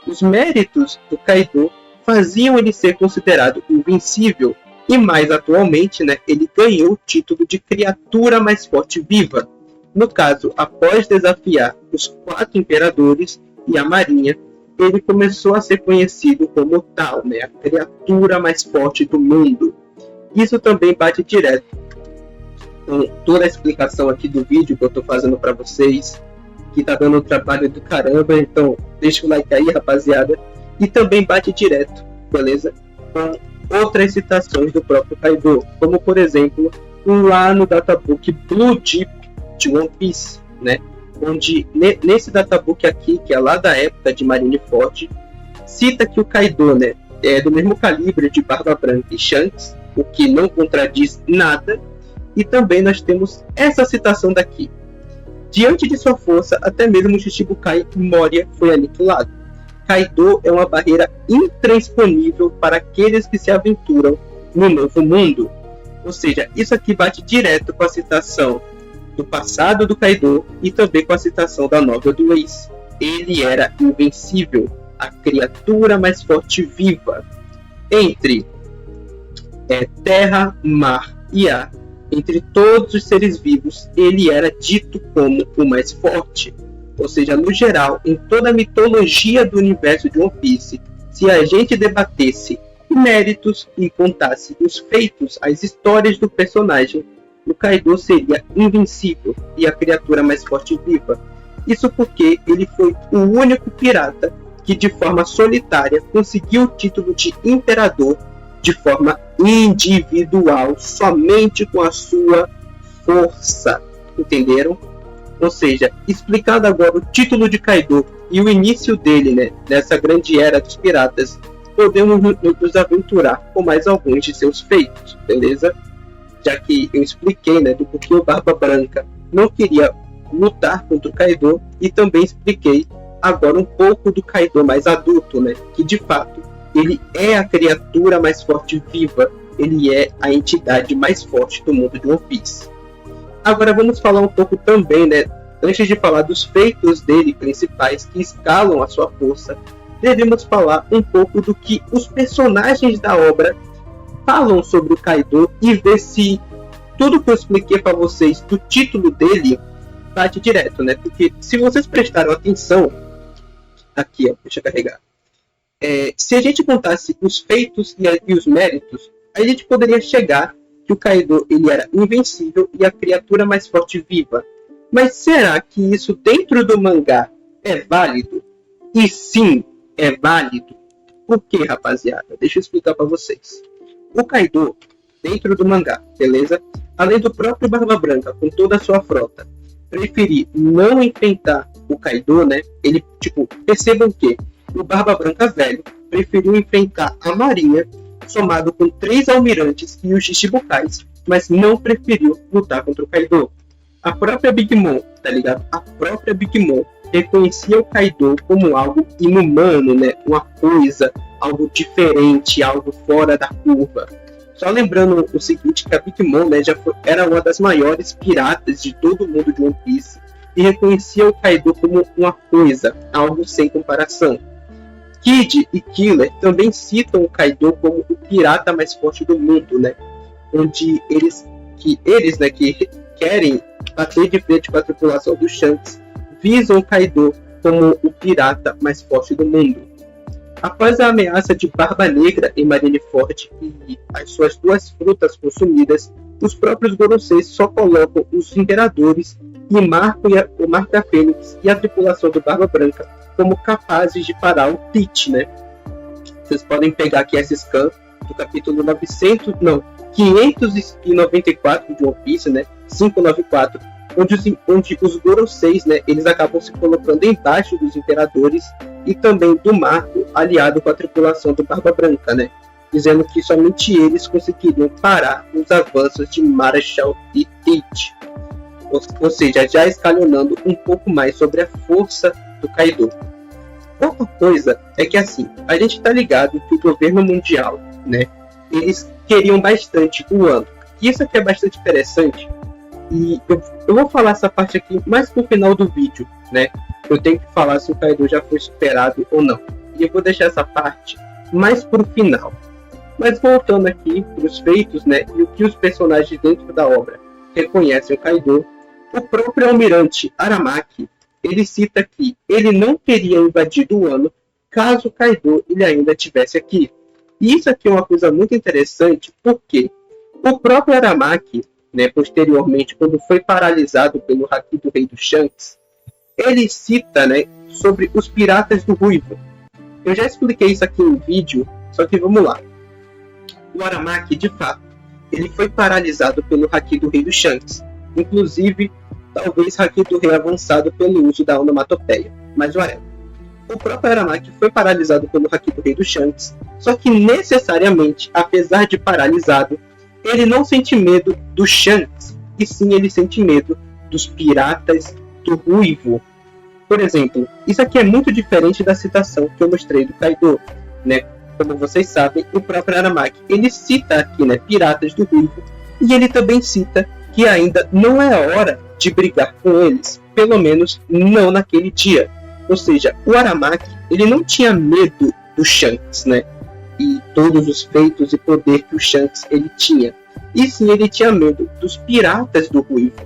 Os méritos do Kaido faziam ele ser considerado invencível e mais atualmente, né, ele ganhou o título de criatura mais forte viva. No caso, após desafiar os 4 imperadores e a marinha, ele começou a ser conhecido como tal, né, a criatura mais forte do mundo. Isso também bate direto com toda a explicação aqui do vídeo que eu estou fazendo para vocês, que tá dando um trabalho do caramba, então deixa o like aí, rapaziada. E também bate direto, beleza? Com outras citações do próprio Kaido, como por exemplo, lá no databook Blue Deep de One Piece, né? Onde nesse databook aqui, que é lá da época de Marineford, cita que o Kaido, né, é do mesmo calibre de Barba Branca e Shanks, o que não contradiz nada. E também nós temos essa citação daqui: diante de sua força, até mesmo Shichibukai Moria foi aniquilado. Kaido é uma barreira intransponível para aqueles que se aventuram no novo mundo. Ou seja, isso aqui bate direto com a citação do passado do Kaido e também com a citação da novel do Ace. Ele era invencível, a criatura mais forte viva. Entre terra, mar e ar, entre todos os seres vivos, ele era dito como o mais forte. Ou seja, no geral, em toda a mitologia do universo de One Piece, se a gente debatesse méritos e contasse os feitos, as histórias do personagem, o Kaido seria invencível e a criatura mais forte viva. Isso porque ele foi o único pirata que de forma solitária conseguiu o título de imperador de forma individual, somente com a sua força, entenderam? Ou seja, explicado agora o título de Kaido e o início dele, né, nessa grande era dos piratas, podemos nos aventurar com mais alguns de seus feitos, beleza? Já que eu expliquei, né, do porquê o Barba Branca não queria lutar contra o Kaido, e também expliquei agora um pouco do Kaido mais adulto, né, que de fato ele é a criatura mais forte viva, ele é a entidade mais forte do mundo de One Piece. Agora vamos falar um pouco também, né, antes de falar dos feitos dele principais que escalam a sua força, devemos falar um pouco do que os personagens da obra falam sobre o Kaido e ver se tudo que eu expliquei para vocês do título dele bate direto, né? Porque se vocês prestaram atenção, aqui, ó, deixa eu carregar. Se a gente contasse os feitos e os méritos, a gente poderia chegar que o Kaido ele era invencível e a criatura mais forte viva. Mas será que isso dentro do mangá é válido? E sim, é válido. Por quê, rapaziada? Deixa eu explicar para vocês. O Kaido, dentro do mangá, beleza? Além do próprio Barba Branca, com toda a sua frota, preferir não enfrentar o Kaido, né? Ele, percebam que o Barba Branca velho preferiu enfrentar a marinha, somado com 3 almirantes e os Shichibukais, mas não preferiu lutar contra o Kaido. A própria Big Mom, tá ligado? A própria Big Mom reconhecia o Kaido como algo inumano, né? Uma coisa, algo diferente, algo fora da curva. Só lembrando o seguinte, que a Big Mom, né, era uma das maiores piratas de todo o mundo de One Piece e reconhecia o Kaido como uma coisa, algo sem comparação. Kid e Killer também citam o Kaido como o pirata mais forte do mundo, né? Onde eles né, que querem bater de frente com a tripulação do Shanks, visam o Kaido como o pirata mais forte do mundo. Após a ameaça de Barba Negra em Marineford e as suas 2 frutas consumidas, os próprios Goroseis só colocam os Imperadores e o Marca-Fênix e a tripulação do Barba Branca como capazes de parar o Teach, né? Vocês podem pegar aqui essa scan do capítulo 594 de One Piece, né? 594, onde os Goroseis, né, eles acabam se colocando embaixo dos Imperadores e também do Marco, aliado com a tripulação do Barba Branca, né? Dizendo que somente eles conseguiriam parar os avanços de Marshall e Teach. Ou seja, já escalonando um pouco mais sobre a força do Kaido. Outra coisa é que, assim, a gente tá ligado que o governo mundial, né, eles queriam bastante o Wano. E isso aqui é bastante interessante. E eu vou falar essa parte aqui mais pro final do vídeo, né? Eu tenho que falar se o Kaido já foi superado ou não. E eu vou deixar essa parte mais pro final. Mas voltando aqui para os feitos, né, e o que os personagens dentro da obra reconhecem o Kaido, o próprio almirante Aramaki, ele cita que ele não teria invadido o Wano caso o Kaido ele ainda estivesse aqui. E isso aqui é uma coisa muito interessante, porque o próprio Aramaki, né, posteriormente, quando foi paralisado pelo Haki do Rei do Shanks, ele cita, né, sobre os Piratas do Ruivo. Eu já expliquei isso aqui em vídeo, só que vamos lá. O Aramaki, de fato, ele foi paralisado pelo Haki do Rei do Shanks. Inclusive, talvez Haki do Rei avançado pelo uso da onomatopeia. Mas whatever. O próprio Aramaki foi paralisado pelo Haki do Rei do Shanks, só que necessariamente, apesar de paralisado, ele não sente medo do Shanks, e sim ele sente medo dos Piratas do Ruivo. Por exemplo, isso aqui é muito diferente da citação que eu mostrei do Kaido, né? Como vocês sabem, o próprio Aramaki, ele cita aqui, né, Piratas do Ruivo, e ele também cita que ainda não é hora de brigar com eles, pelo menos não naquele dia. Ou seja, o Aramaki, ele não tinha medo do Shanks, né? E todos os feitos e poder que o Shanks ele tinha. E sim, ele tinha medo dos Piratas do Ruivo.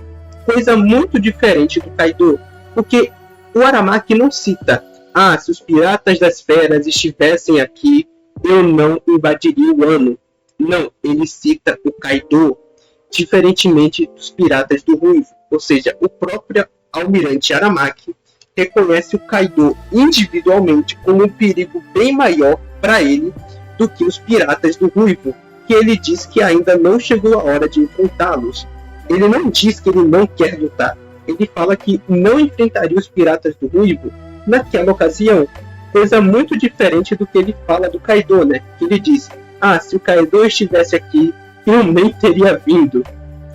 Coisa muito diferente do Kaido, porque o Aramaki não cita: ah, se os Piratas das Feras estivessem aqui, eu não invadiria o Wano. Não, ele cita o Kaido, diferentemente dos Piratas do Ruivo. Ou seja, o próprio almirante Aramaki reconhece o Kaido individualmente como um perigo bem maior para ele do que os Piratas do Ruivo, que ele diz que ainda não chegou a hora de enfrentá-los. Ele não diz que ele não quer lutar. Ele fala que não enfrentaria os Piratas do Ruivo naquela ocasião. Coisa muito diferente do que ele fala do Kaido, né? Que ele diz: ah, se o Kaido estivesse aqui, eu nem teria vindo.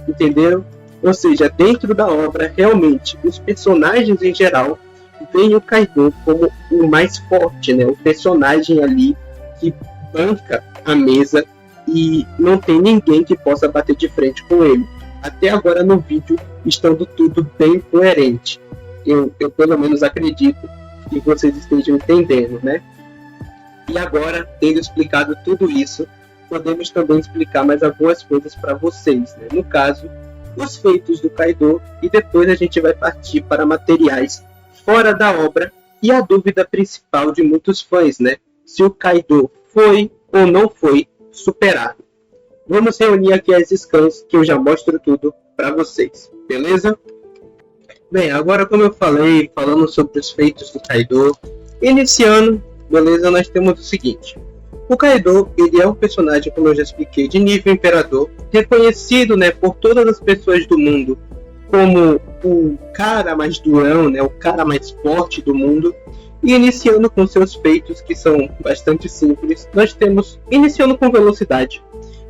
Entendeu? Ou seja, dentro da obra, realmente, os personagens em geral veem o Kaido como o mais forte, né? O personagem ali que banca a mesa e não tem ninguém que possa bater de frente com ele. Até agora no vídeo, estando tudo bem coerente. Eu pelo menos acredito que vocês estejam entendendo, né? E agora, tendo explicado tudo isso, podemos também explicar mais algumas coisas para vocês, né? No caso, os feitos do Kaido, e depois a gente vai partir para materiais fora da obra e a dúvida principal de muitos fãs, né? Se o Kaido foi ou não foi superado. Vamos reunir aqui as scans que eu já mostro tudo para vocês, beleza? Bem, agora como eu falei, falando sobre os feitos do Kaido, iniciando, beleza, nós temos o seguinte. O Kaido, ele é um personagem, como eu já expliquei, de nível imperador, reconhecido, né, por todas as pessoas do mundo como o cara mais durão, né, o cara mais forte do mundo. E iniciando com seus feitos, que são bastante simples, nós temos, iniciando com velocidade,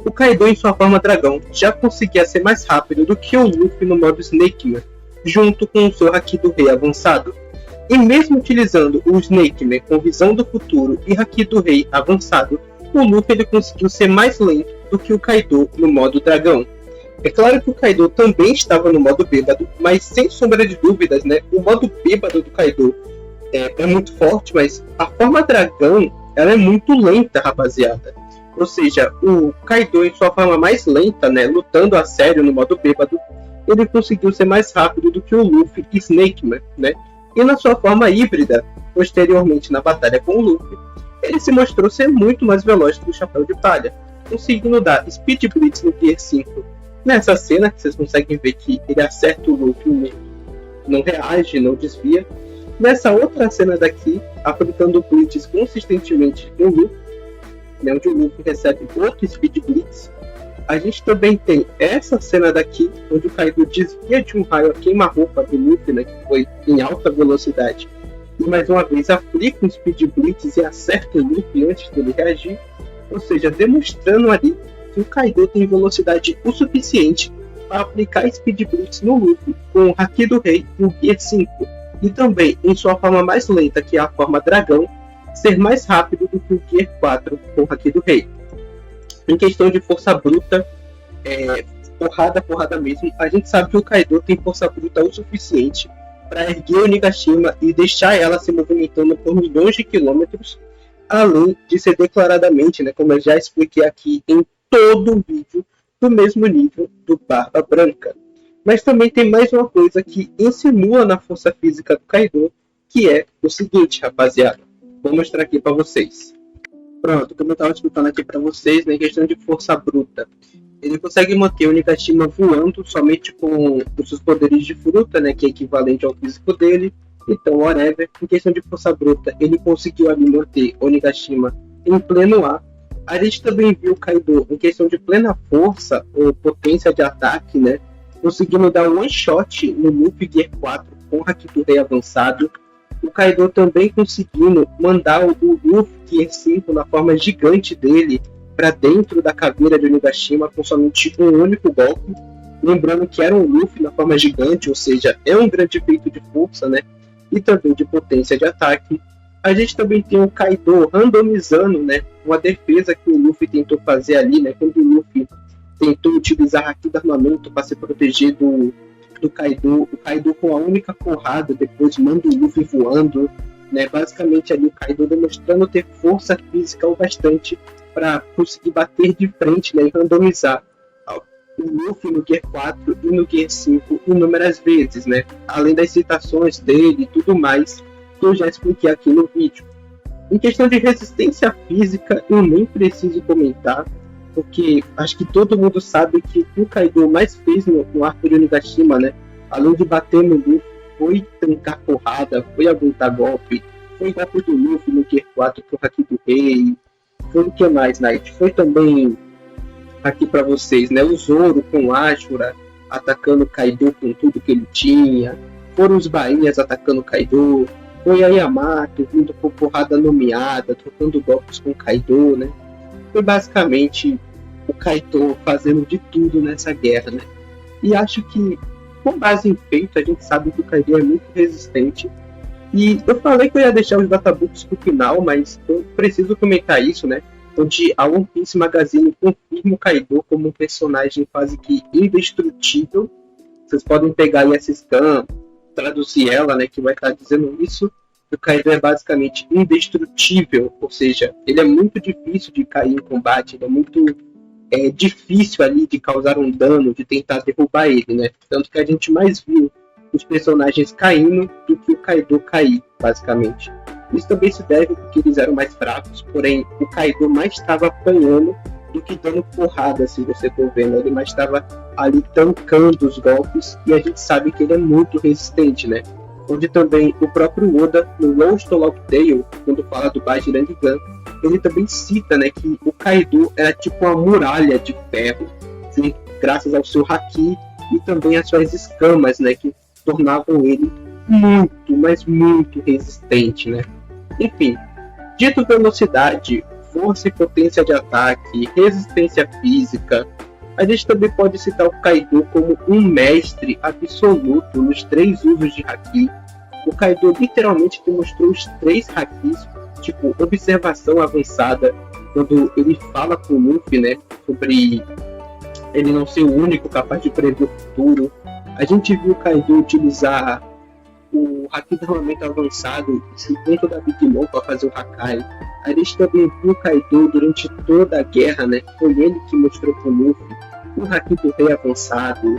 o Kaido em sua forma dragão já conseguia ser mais rápido do que o Luffy no modo Snakeman, junto com o seu Haki do Rei avançado. E mesmo utilizando o Snakeman com visão do futuro e Haki do Rei avançado, o Luffy ele conseguiu ser mais lento do que o Kaido no modo dragão. É claro que o Kaido também estava no modo bêbado, mas sem sombra de dúvidas, né, o modo bêbado do Kaido é muito forte, mas a forma dragão ela é muito lenta, rapaziada. Ou seja, o Kaido em sua forma mais lenta, né, lutando a sério no modo bêbado, ele conseguiu ser mais rápido do que o Luffy e Snakeman, né? E na sua forma híbrida, posteriormente na batalha com o Luffy, ele se mostrou ser muito mais veloz que o Chapéu de Palha, conseguindo dar Speed Blitz no Gear 5. Nessa cena, que vocês conseguem ver que ele acerta o Luffy e não reage, não desvia. Nessa outra cena daqui, aplicando Blitz consistentemente no Luffy, né, onde o Luffy recebe outro Speed Blitz. A gente também tem essa cena daqui, onde o Kaido desvia de um raio a queima-roupa do Luffy, né, que foi em alta velocidade, e mais uma vez aplica um Speed Blitz e acerta o Luffy antes dele reagir, ou seja, demonstrando ali que o Kaido tem velocidade o suficiente para aplicar Speed Blitz no Luffy com o Haki do Rei no Gear 5, e também em sua forma mais lenta, que é a forma dragão, ser mais rápido do que o Gear 4 com o Haki do Rei. Em questão de força bruta, porrada mesmo, a gente sabe que o Kaido tem força bruta o suficiente para erguer o Onigashima e deixar ela se movimentando por milhões de quilômetros, além de ser declaradamente, né, como eu já expliquei aqui em todo o vídeo, do mesmo nível do Barba Branca. Mas também tem mais uma coisa que insinua na força física do Kaido, que é o seguinte, rapaziada. Vou mostrar aqui para vocês. Pronto, como eu estava explicando aqui para vocês, na questão de força bruta, ele consegue manter o Onigashima voando somente com os seus poderes de fruta, né, que é equivalente ao físico dele. Então, whatever. Em questão de força bruta, ele conseguiu ali manter o Onigashima em pleno ar. A gente também viu o Kaido em questão de plena força ou potência de ataque, né, conseguindo dar um one shot no Luffy Gear 4 com o Haki do Rei avançado. O Kaido também conseguindo mandar o Luffy Gear 5 na forma gigante dele para dentro da caveira de Onigashima com somente um único golpe. Lembrando que era um Luffy na forma gigante, ou seja, é um grande feito de força, né? E também de potência de ataque. A gente também tem o Kaido randomizando, né, uma defesa que o Luffy tentou fazer ali, né? Quando o Luffy tentou utilizar Haki do armamento para se proteger do Kaido, o Kaido com a única porrada, depois manda o Luffy voando, né? Basicamente ali o Kaido demonstrando ter força física o bastante para conseguir bater de frente, né, e randomizar o Luffy no Gear 4 e no Gear 5 inúmeras vezes, né? Além das citações dele e tudo mais que eu já expliquei aqui no vídeo. Em questão de resistência física, eu nem preciso comentar, porque acho que todo mundo sabe que o que o Kaido mais fez no arco de Onigashima, né, além de bater no Luffy, foi trancar porrada, foi aguentar golpe, foi golpe do Luffy no Gear 4 com o Haki do Rei, foi o que mais, Knight? Foi também aqui para vocês, né, o Zoro com o Ashura atacando o Kaido com tudo que ele tinha, foram os bainhas atacando o Kaido, foi a Yamato vindo com porrada nomeada, trocando golpes com o Kaido, né? Foi basicamente o Kaido fazendo de tudo nessa guerra, né? E acho que, com base em feito, a gente sabe que o Kaido é muito resistente. E eu falei que eu ia deixar os databooks pro final, mas eu preciso comentar isso, né? Onde a One Piece Magazine confirma o Kaido como um personagem quase que indestrutível. Vocês podem pegar aí essa scan, traduzir ela, né, que vai estar dizendo isso. o Kaido é basicamente indestrutível, ou seja, ele é muito difícil de cair em combate, ele é muito difícil ali de causar um dano, de tentar derrubar ele, né? Tanto que a gente mais viu os personagens caindo do que o Kaido cair, basicamente. Isso também se deve porque eles eram mais fracos, porém o Kaido mais estava apanhando do que dando porrada, se você for vendo. Ele mais estava ali tancando os golpes, e a gente sabe que ele é muito resistente, né? Onde também o próprio Oda, no Lost Log Tale, quando fala do Bajirang-gun, ele também cita, né, que o Kaido era tipo uma muralha de ferro, graças ao seu haki e também às suas escamas, né, que tornavam ele muito, mas muito resistente, né? Enfim, dito velocidade, força e potência de ataque, resistência física, a gente também pode citar o Kaido como um mestre absoluto nos 3 usos de haki. O Kaido literalmente demonstrou os 3 hakis, tipo observação avançada, quando ele fala com o Luffy, né, sobre ele não ser o único capaz de prever o futuro. A gente viu o Kaido utilizar o haki do armamento avançado dentro da Big Mom para fazer o Hakai. A gente também viu o Kaido durante toda a guerra, né? Foi ele que mostrou para o Luffy o haki do rei avançado,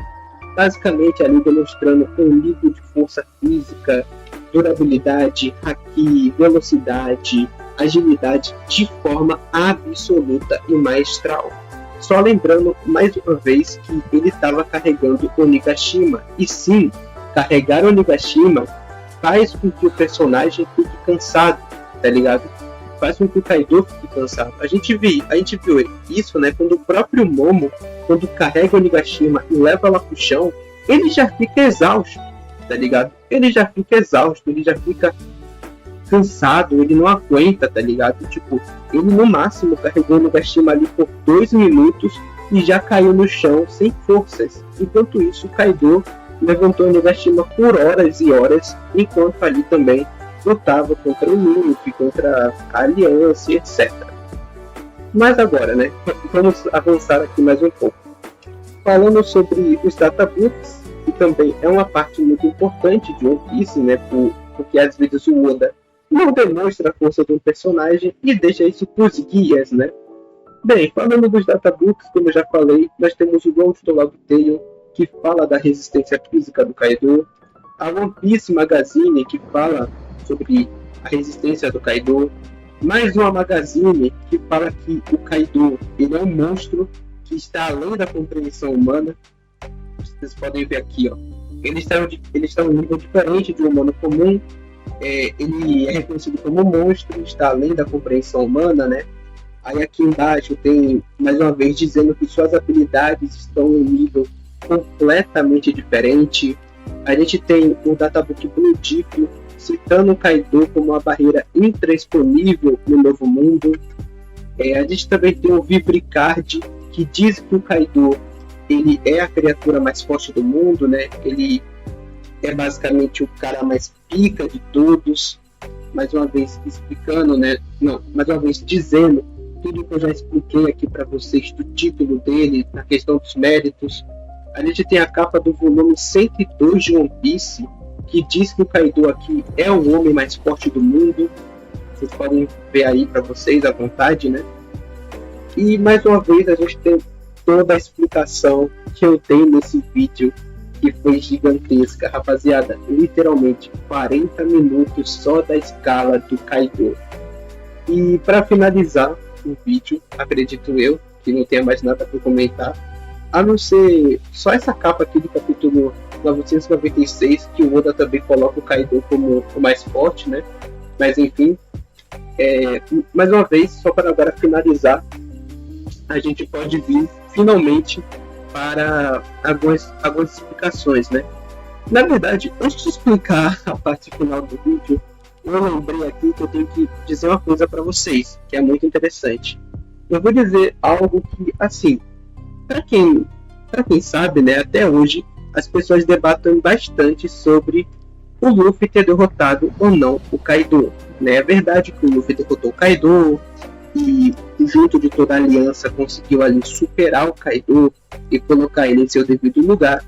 basicamente ali demonstrando um nível de força física, durabilidade, haki, velocidade, agilidade de forma absoluta e maestral. Só lembrando mais uma vez que ele estava carregando o Onigashima, e sim, carregar o Onigashima faz com que o personagem fique cansado, tá ligado? Faz com que o Kaido fique cansado. A gente viu isso, né? Quando o próprio Momo, quando carrega o Onigashima e leva ela pro chão, ele já fica exausto, tá ligado? Ele já fica exausto, ele já fica cansado, ele não aguenta, tá ligado? Tipo, ele no máximo carregou o Onigashima ali por 2 minutos e já caiu no chão sem forças. Enquanto isso, o Kaido levantou o Onigashima por horas e horas, enquanto ali também lutava contra o Luffy, contra a Aliança, etc. Mas agora, né, vamos avançar aqui mais um pouco. Falando sobre os databooks, que também é uma parte muito importante de One Piece, né, porque às vezes o Oda não demonstra a força de um personagem e deixa isso para os guias, né. Bem, falando dos databooks, como eu já falei, nós temos o Lost Log Tale, que fala da resistência física do Kaido, a One Piece Magazine, que fala sobre a resistência do Kaido, mais uma magazine que fala que o Kaido ele é um monstro que está além da compreensão humana. Vocês podem ver aqui, ó. Ele está em um nível diferente de um humano comum. Ele é reconhecido como um monstro, está além da compreensão humana, né? Aí aqui embaixo tem, mais uma vez, dizendo que suas habilidades estão em um nível completamente diferente. A gente tem o Databook Blue Deep, citando o Kaido como uma barreira intransponível no Novo Mundo. A gente também tem o Vibricard, que diz que o Kaido ele é a criatura mais forte do mundo, né? Ele é basicamente o cara mais pica de todos. Mais uma vez explicando, né? Não, mais uma vez dizendo tudo que eu já expliquei aqui para vocês do título dele, na questão dos méritos. A gente tem a capa do volume 102 de One Piece, que diz que o Kaido aqui é o homem mais forte do mundo. Vocês podem ver aí para vocês à vontade, né? E mais uma vez a gente tem toda a explicação que eu tenho nesse vídeo, que foi gigantesca, rapaziada. Literalmente 40 minutos só da escala do Kaido. E para finalizar o vídeo, acredito eu que não tenha mais nada para comentar, a não ser só essa capa aqui do capítulo 996, que o Oda também coloca o Kaido como o mais forte, né? Mas enfim, mais uma vez, só para agora finalizar, a gente pode vir finalmente para algumas explicações, né? Na verdade, antes de explicar a parte final do vídeo, eu lembrei aqui que eu tenho que dizer uma coisa para vocês, que é muito interessante. Eu vou dizer algo que, assim, para quem sabe, né, até hoje, as pessoas debatem bastante sobre o Luffy ter derrotado ou não o Kaido, né? É verdade que o Luffy derrotou o Kaido e, junto de toda a aliança, conseguiu ali superar o Kaido e colocar ele em seu devido lugar.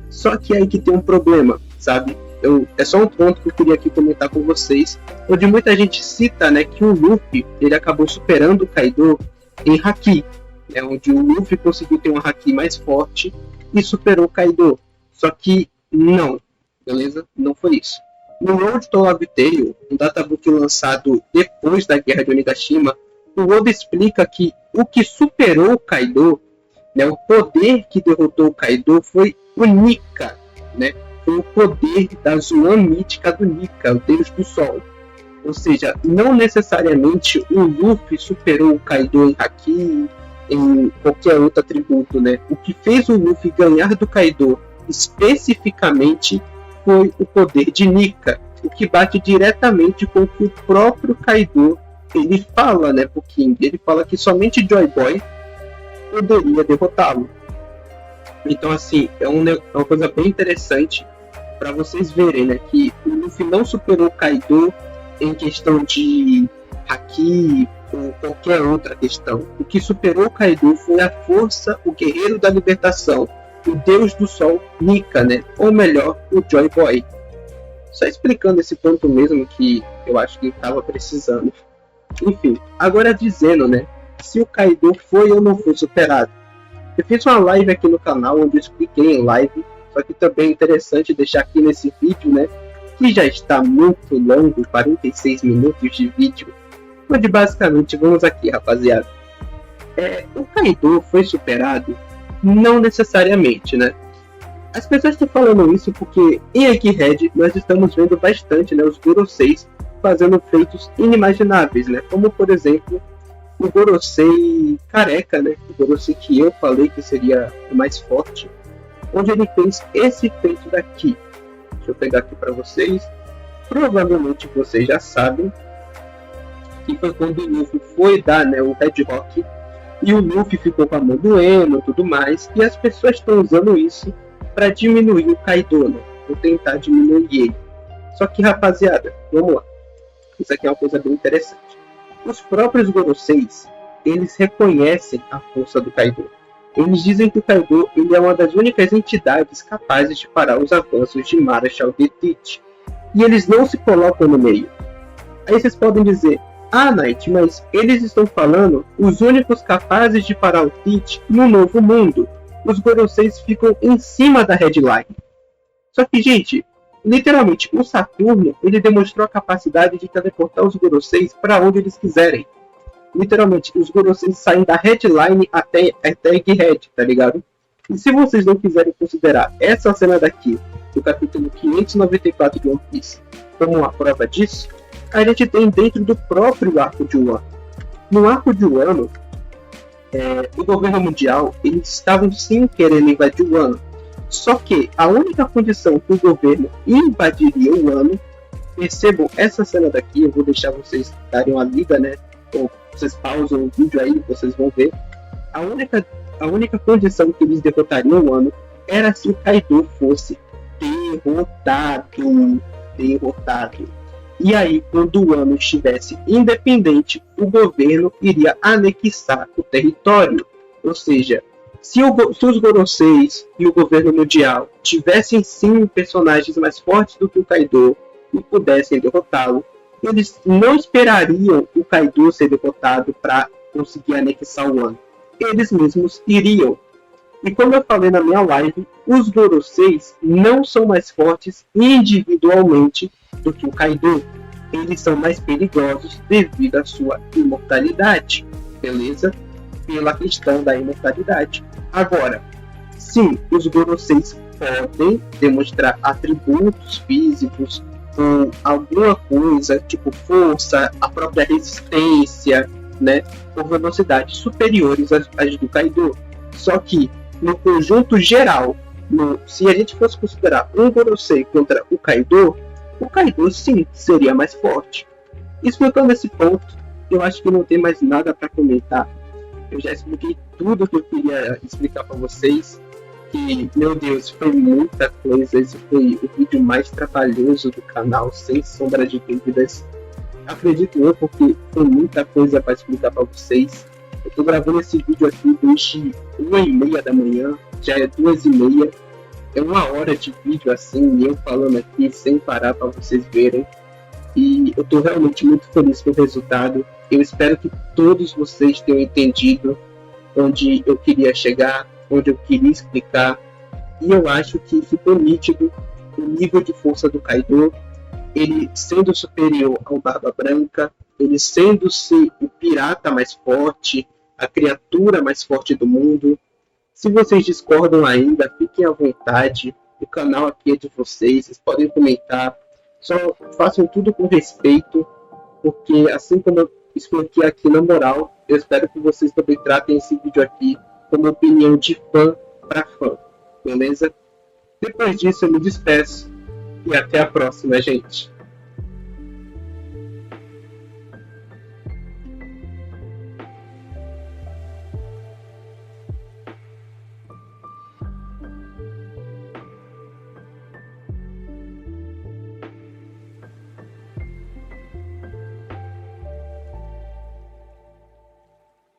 Só que aí que tem um problema, sabe? É só um ponto que eu queria aqui comentar com vocês, onde muita gente cita, né, que o Luffy ele acabou superando o Kaido em Haki, né, onde o Luffy conseguiu ter um Haki mais forte e superou o Kaido. Só que não, beleza? Não foi isso. No Road to Love Tale, um databook lançado depois da Guerra de Onigashima, o Oda explica que o que superou o Kaido, né, o poder que derrotou o Kaido foi o Nika, né? Foi o poder da Zoan mítica do Nika, o Deus do Sol. Ou seja, não necessariamente o Luffy superou o Kaido em Haki, em qualquer outro atributo, né? O que fez o Luffy ganhar do Kaido especificamente foi o poder de Nika, o que bate diretamente com o que o próprio Kaido ele fala, né, pro King. Ele fala que somente Joy Boy poderia derrotá-lo. Então, assim, é uma coisa bem interessante para vocês verem, né, que o Luffy não superou o Kaido em questão de Haki ou qualquer outra questão. O que superou o Kaido foi a força, o guerreiro da libertação, o Deus do Sol, Nika, né, ou melhor, o Joy Boy. Só explicando esse ponto mesmo que eu acho que estava precisando. Enfim, agora dizendo, né, se o Kaido foi ou não foi superado. Eu fiz uma live aqui no canal onde eu expliquei em live, só que também é interessante deixar aqui nesse vídeo, né, que já está muito longo, 46 minutos de vídeo, onde basicamente, vamos aqui, rapaziada. O Kaido foi superado? Não necessariamente, né? As pessoas estão falando isso porque em Egghead nós estamos vendo bastante, né, os Goroseis fazendo feitos inimagináveis, né? Como, por exemplo, o Gorosei careca, né? O Gorosei que eu falei que seria o mais forte, onde ele fez esse feito daqui. Deixa eu pegar aqui para vocês. Provavelmente vocês já sabem que foi quando o Luffy foi dar, né, o Red Rock e o Luffy ficou com a mão doendo e tudo mais, e as pessoas estão usando isso para diminuir o Kaido, né? Ou tentar diminuir ele. Só que, rapaziada, vamos lá. Isso aqui é uma coisa bem interessante. Os próprios Goroseis, eles reconhecem a força do Kaido. Eles dizem que o Kaido ele é uma das únicas entidades capazes de parar os avanços de Marshall de Teach. E eles não se colocam no meio. Aí vocês podem dizer, Knight, mas eles estão falando os únicos capazes de parar o Teach no Novo Mundo. Os Goroseis ficam em cima da headline. Só que, gente, literalmente, o Saturno ele demonstrou a capacidade de teleportar os Goroseis para onde eles quiserem. Literalmente, os Goroseis saem da headline até Egghead, tá ligado? E se vocês não quiserem considerar essa cena daqui, do capítulo 594 de One Piece, como a prova disso, a gente tem dentro do próprio arco de Wano. No arco de Wano, o governo mundial, eles estavam sim querendo invadir o Wano. Só que a única condição que o governo invadiria o Wano, percebam essa cena daqui, eu vou deixar vocês darem uma lida, né? Ou vocês pausam o vídeo aí, vocês vão ver. A única condição que eles derrotariam o Wano era se o Kaido fosse derrotado. E aí, quando o Wano estivesse independente, o governo iria anexar o território. Ou seja, se os Goroseis e o governo mundial tivessem sim personagens mais fortes do que o Kaido e pudessem derrotá-lo, eles não esperariam o Kaido ser derrotado para conseguir anexar o Wano. Eles mesmos iriam. E como eu falei na minha live, os Goroseis não são mais fortes individualmente do que o Kaido. Eles são mais perigosos devido à sua imortalidade, beleza? Pela questão da imortalidade. Agora, sim, os Goroseis podem demonstrar atributos físicos ou alguma coisa, tipo força, a própria resistência, né, com velocidades superiores às do Kaido. Só que, no conjunto geral, se a gente fosse considerar um Gorosei contra o Kaido sim seria mais forte. Explicando esse ponto, eu acho que não tem mais nada para comentar. Eu já expliquei tudo que eu queria explicar para vocês. E, meu Deus, foi muita coisa. Esse foi o vídeo mais trabalhoso do canal, sem sombra de dúvidas. Acredito eu, porque tem muita coisa para explicar para vocês. Eu tô gravando esse vídeo aqui desde 1h30 da manhã, já é 2h30. É 1 hora de vídeo assim, eu falando aqui sem parar para vocês verem. E eu estou realmente muito feliz com o resultado. Eu espero que todos vocês tenham entendido onde eu queria chegar, onde eu queria explicar. E eu acho que ficou nítido o nível de força do Kaido, ele sendo superior ao Barba Branca, ele sendo-se o pirata mais forte, a criatura mais forte do mundo. Se vocês discordam ainda, fiquem à vontade. O canal aqui é de vocês, vocês podem comentar. Só façam tudo com respeito, porque assim como eu expliquei aqui na moral, eu espero que vocês também tratem esse vídeo aqui como opinião de fã para fã, beleza? Depois disso eu me despeço e até a próxima, gente.